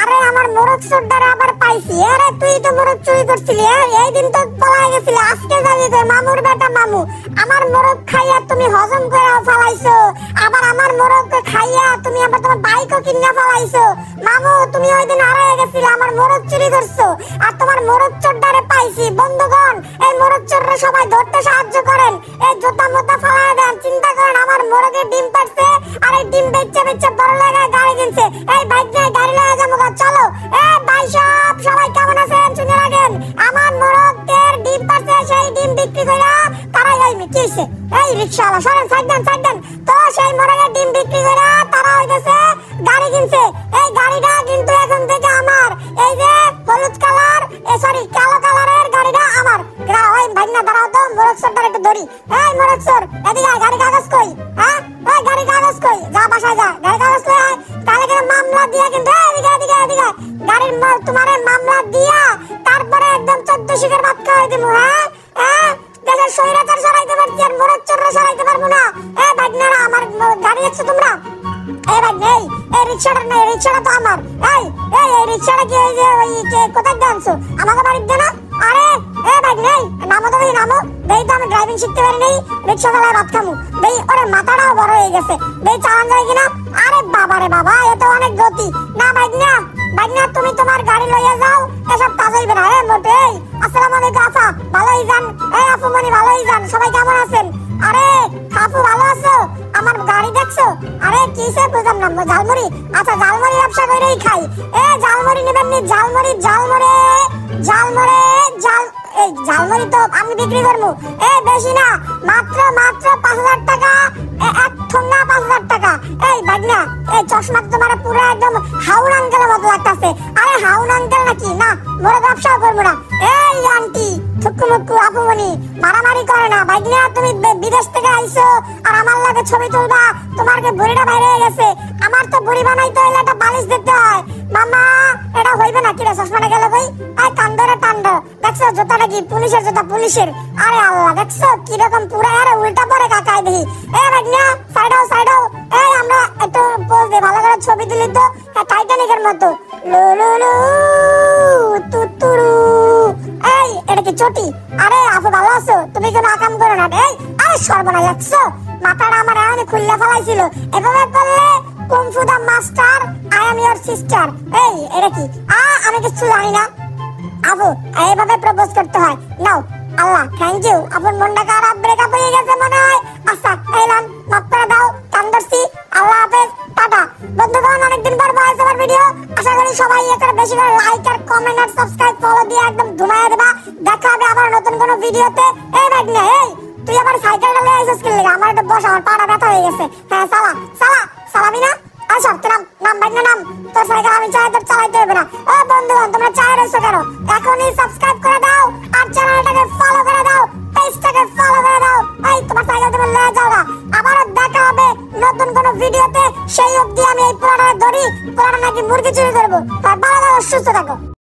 আরে আমার মোরগ চোরটারে আবার পাইছি। আরে তুই তো মোরগ চুরি করছিলি, এই দিন তো পলায় গেছিলি, আজকে যাবি কই? মামুর বেটা মামু, আমার মোরগ খাইয়া তুমি হজম করে ফালাইছো, আবার আমার মোরগ খাইয়া তুমি আবার তোমার বাইকও কিনা ফালাইছো। মামু তুমি ওই দিন হারিয়ে গেছিলে, আমার মোরগ চুরি করছো, আর তোমার মোরগ চোরটারে পাইছি। বন্ধুগণ, এই মোরগ চোররা সবাই ধরতে সাহায্য করেন, এই জুতা মোতা ফালায় দেন। চিন্তা করেন আমার মোরগের ডিম পারছে, আর এই ডিম বেচে বেচে বড় লাগায় গাড়ি কিনছে। এই বাইক নিয়ে গাড়ি লাগা যাবো, চলো। ভাই সবাই কেমন আছেন? শুনে রাখেন, আমার মোরগের ডিম পারছে, সেই ডিম বিক্রি করে তারাই ওই কি হইছে, এই রিকশাওয়ালা সরেন, সাইড দেন। তো সেই মোরগের ডিম বিক্রি করে তারা হইতেছে গাড়ি কিনছে। এই গাড়িটা কিন্তু এখন থেকে আমার, এই যে হলুদ কালার, সরি কালো কালারের গাড়িটা আমার। ওই ভাগনা দাঁড়াও তো, মোরগ চোরটার একটু ধরি। এই মোরগ চোর, এদিকে গাড়ি কাগজ কই? হ্যাঁ ওই গাড়ি কাগজ কই? যা বাসায় যা, গাড়ি কাগজ লই আয়, তাহলে কিন্তু মামলা দিয়া কিন্তু এদিকে গাড়ির তোমারে মামলা দিয়া তারপরে একদম 14 শিখের ভাত খাওয়াই দিব। হ্যাঁ দেশের স্বৈরাচার সরাইতে পারছি, আর মোরগ চোররা সরাইতে পারবো না। ভাগনারা আমার গাড়ি দেখছো তোমরা? এই রিকশাটা না, রিকশাটা তো আমার। এই রিকশাটা কি ওই যে ওই কোথায় দাঁড়াছো? আমাকে বাড়িতে না? আরে ভাগনা নামো তো, নামো। দেই তো আমি ড্রাইভিং শিখতে পারি নাই, রিকশা চালায় ভাত খামু। দেই ওরে মাথাটাও বড় হয়ে গেছে, দেই চালান যায় কিনা? আরে বাবা রে বাবা, এ তো অনেক গতি। না ভাগনা তুমি তোমার গাড়ি লইয়া যাও, এসব কাজ হইবে না। মোটে আসসালামু আলাইকুম আফা, ভালোই যান। আপু মনি ভালোই যান, সবাই কেমন আছেন? আরে আপু ভালো আছো? আমার গাড়ি দেখছো? আরে কিসে বুঝলাম না, ঝালমুড়ি? আচ্ছা ঝালমুড়ি ব্যবসা করেই খাই। ঝালমুড়ি নেবেন নি? ঝালমুড়ি এই ঝালমুড়ি তো আমি বিক্রি করবো, বেশি না, মাত্র 5,000 টাকা, এক ঠোঙ্গা 5,000 টাকা। এই ভাগনা, এই চশমা তোমার পুরো একদম হাউন আঙ্কেলের মতো লাগতেছে। আরে হাউন আঙ্কেল নাকি? না, মোরে ব্যবসাও করবো না। এই আন্টি থুকুমুকু আপুমনি মারামারি করে না। ভাগনা তুমি বিদেশ থেকে আইছো, আর আমার লাগে ছবি তুলবা, তোমার কি বুড়িটা বাইরে হয়ে গেছে? আমার তো বুড়ি বানাইতে হইলে একটা বালিশ দিতে হয়। মামা এটা হইবে না, কিরে চশমাটা গেল কই? কান্দরে টান্ড, দেখছো জুতাটা কি পুলিশের জুতা, পুলিশের। আরে আল্লাহ, দেখছো কিরকম পুরো আরে উল্টা পরে কাকাই দেখি। ভাগনা সাইডাও, আমরা একটু পোজ দে, ভালো করে ছবি তুলি তো, টাইটানিকের মতো। লুলুলু তুতুরু। এটা কি চটি? আরে আপু ভালো আছো? তুমি কোনো আকাম করো না। আরে সর্বনাশ, দেখছো মাথাটা আমার এমনি খুললে ফেলাইছিল। এভাবে করলে কুংফু দা master, I am your sister. এটা কি? আমি কিছু জানি না। আপু এইভাবে প্রপোজ করতে হয়। নাও আল্লাহ থ্যাংক ইউ। আপুর মনটা খারাপ, ব্রেকআপ হয়ে গেছে মনে হয়। আচ্ছা এলাম, মাফ করে দাও, কান্দরছি। আল্লাহ হাফেজ, টাটা। বন্ধুগণ, অনেকদিন পর ভয়েস ওভার ভিডিও, আশা করি সবাই এটার বেশি করে লাইক আর কমেন্ট আর সাবস্ক্রাইব ফলো দিয়ে একদম ধুমাইয়া দেবা। দেখা হবে আবার নতুন কোনো ভিডিওতে। ভাগনা তুই আবার সাইকেলটা লয়ে আইছিস কি লাগা? আমার একটু বস, আমার পাটা ব্যথা হয়ে গেছে। সালামি না? আচ্ছা নাম ভাগনা নাম, তোর সাইকেল আমি চাই তোর চালাইতে হবে না। বন্ধুগণ, তোমরা চাই রয়েছো কেন? এখনই সাবস্ক্রাইব করে দাও, আর চ্যানেলটাকে ফলো করে দাও, পেজটাকে ফলো করে দাও। তোমার সাইকেল তুমি লয়ে যাও। আবারও দেখা হবে নতুন কোনো ভিডিওতে। সেই অবধি আমি এই পুরাটা ধরি, পুরাটা নাকি মুরগি চুরি করবো। ভালো থাকো, সুস্থ থাকো।